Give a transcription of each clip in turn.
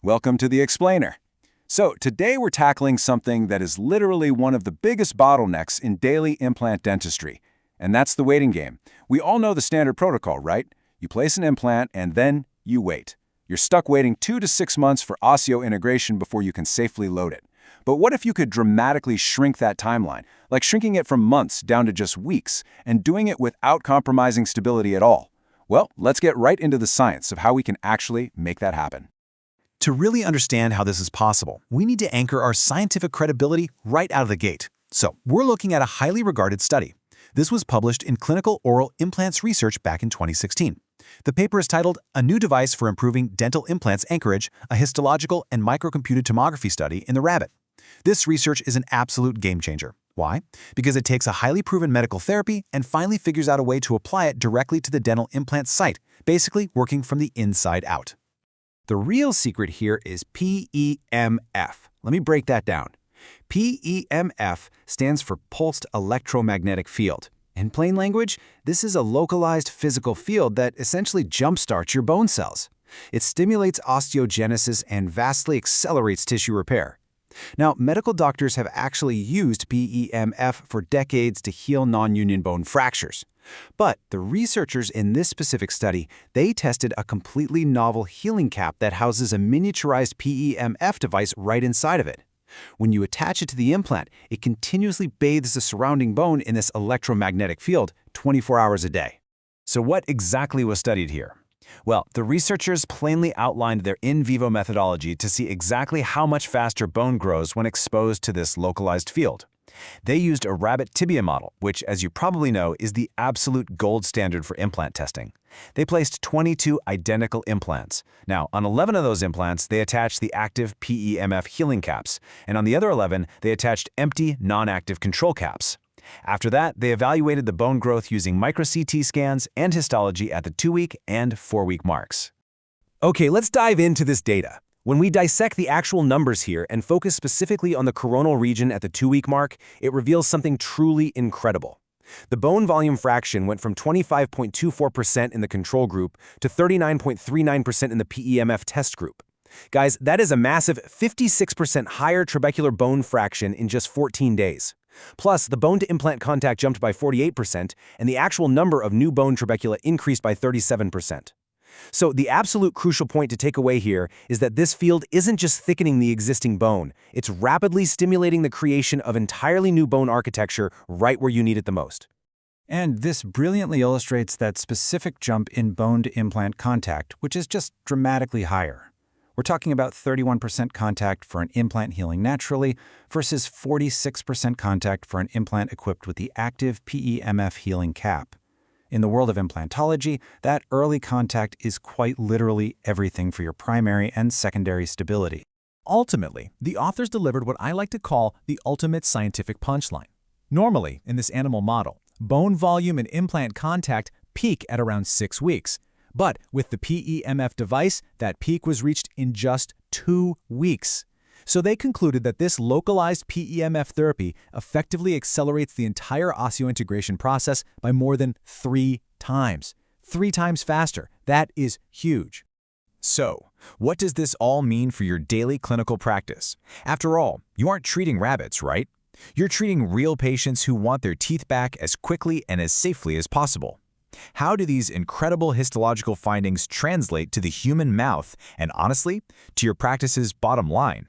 Welcome to the Explainer. So today we're tackling something that is literally one of the biggest bottlenecks in daily implant dentistry, and that's the waiting game. We all know the standard protocol, right? You place an implant and then you wait. You're stuck waiting 2 to 6 months for osseointegration before you can safely load it. But what if you could dramatically shrink that timeline, like shrinking it from months down to just weeks, and doing it without compromising stability at all? Well, let's get right into the science of how we can actually make that happen. To really understand how this is possible, we need to anchor our scientific credibility right out of the gate. So, we're looking at a highly regarded study. This was published in Clinical Oral Implants Research back in 2016. The paper is titled, "A New Device for Improving Dental Implants Anchorage, a Histological and Microcomputed Tomography Study in the Rabbit." This research is an absolute game changer. Why? Because it takes a highly proven medical therapy and finally figures out a way to apply it directly to the dental implant site, basically working from the inside out. The real secret here is PEMF. Let me break that down. PEMF stands for Pulsed Electromagnetic Field. In plain language, this is a localized physical field that essentially jumpstarts your bone cells. It stimulates osteogenesis and vastly accelerates tissue repair. Now, medical doctors have actually used PEMF for decades to heal non-union bone fractures. But the researchers in this specific study, they tested a completely novel healing cap that houses a miniaturized PEMF device right inside of it. When you attach it to the implant, it continuously bathes the surrounding bone in this electromagnetic field 24 hours a day. So what exactly was studied here? Well, the researchers plainly outlined their in vivo methodology to see exactly how much faster bone grows when exposed to this localized field. They used a rabbit tibia model, which, as you probably know, is the absolute gold standard for implant testing. They placed 22 identical implants. Now, on 11 of those implants, they attached the active PEMF healing caps, and on the other 11, they attached empty, non-active control caps. After that, they evaluated the bone growth using micro-CT scans and histology at the 2-week and 4-week marks. Okay, let's dive into this data. When we dissect the actual numbers here and focus specifically on the coronal region at the 2-week mark, it reveals something truly incredible. The bone volume fraction went from 25.24% in the control group to 39.39% in the PEMF test group. Guys, that is a massive 56% higher trabecular bone fraction in just 14 days. Plus, the bone-to-implant contact jumped by 48%, and the actual number of new bone trabecula increased by 37%. So the absolute crucial point to take away here is that this field isn't just thickening the existing bone, it's rapidly stimulating the creation of entirely new bone architecture right where you need it the most. And this brilliantly illustrates that specific jump in bone-to-implant contact, which is just dramatically higher. We're talking about 31% contact for an implant healing naturally versus 46% contact for an implant equipped with the active PEMF healing cap. In the world of implantology, that early contact is quite literally everything for your primary and secondary stability. Ultimately, the authors delivered what I like to call the ultimate scientific punchline. Normally, in this animal model, bone volume and implant contact peak at around 6 weeks. But with the PEMF device, that peak was reached in just 2 weeks. So they concluded that this localized PEMF therapy effectively accelerates the entire osseointegration process by more than 3 times. 3 times faster. That is huge. So, what does this all mean for your daily clinical practice? After all, you aren't treating rabbits, right? You're treating real patients who want their teeth back as quickly and as safely as possible. How do these incredible histological findings translate to the human mouth and, honestly, to your practice's bottom line?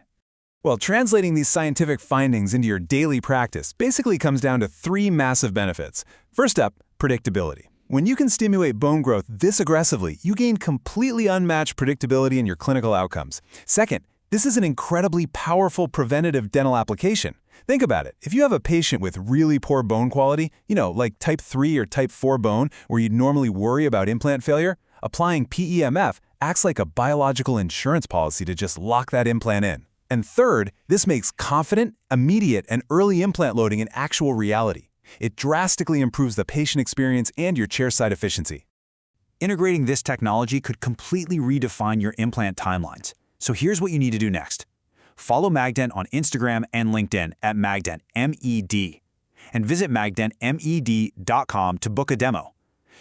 Well, translating these scientific findings into your daily practice basically comes down to 3 massive benefits. First up, predictability. When you can stimulate bone growth this aggressively, you gain completely unmatched predictability in your clinical outcomes. Second, this is an incredibly powerful preventative dental application. Think about it. If you have a patient with really poor bone quality, like type 3 or type 4 bone, where you'd normally worry about implant failure, applying PEMF acts like a biological insurance policy to just lock that implant in. And third, this makes confident, immediate, and early implant loading an actual reality. It drastically improves the patient experience and your chairside efficiency. Integrating this technology could completely redefine your implant timelines. So here's what you need to do next. Follow Magdent on Instagram and LinkedIn at Magdent MED, and visit magdentmed.com to book a demo.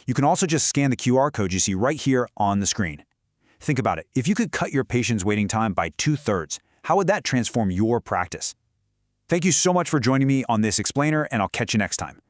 You can also just scan the QR code you see right here on the screen. Think about it. If you could cut your patient's waiting time by 2/3, how would that transform your practice? Thank you so much for joining me on this explainer, and I'll catch you next time.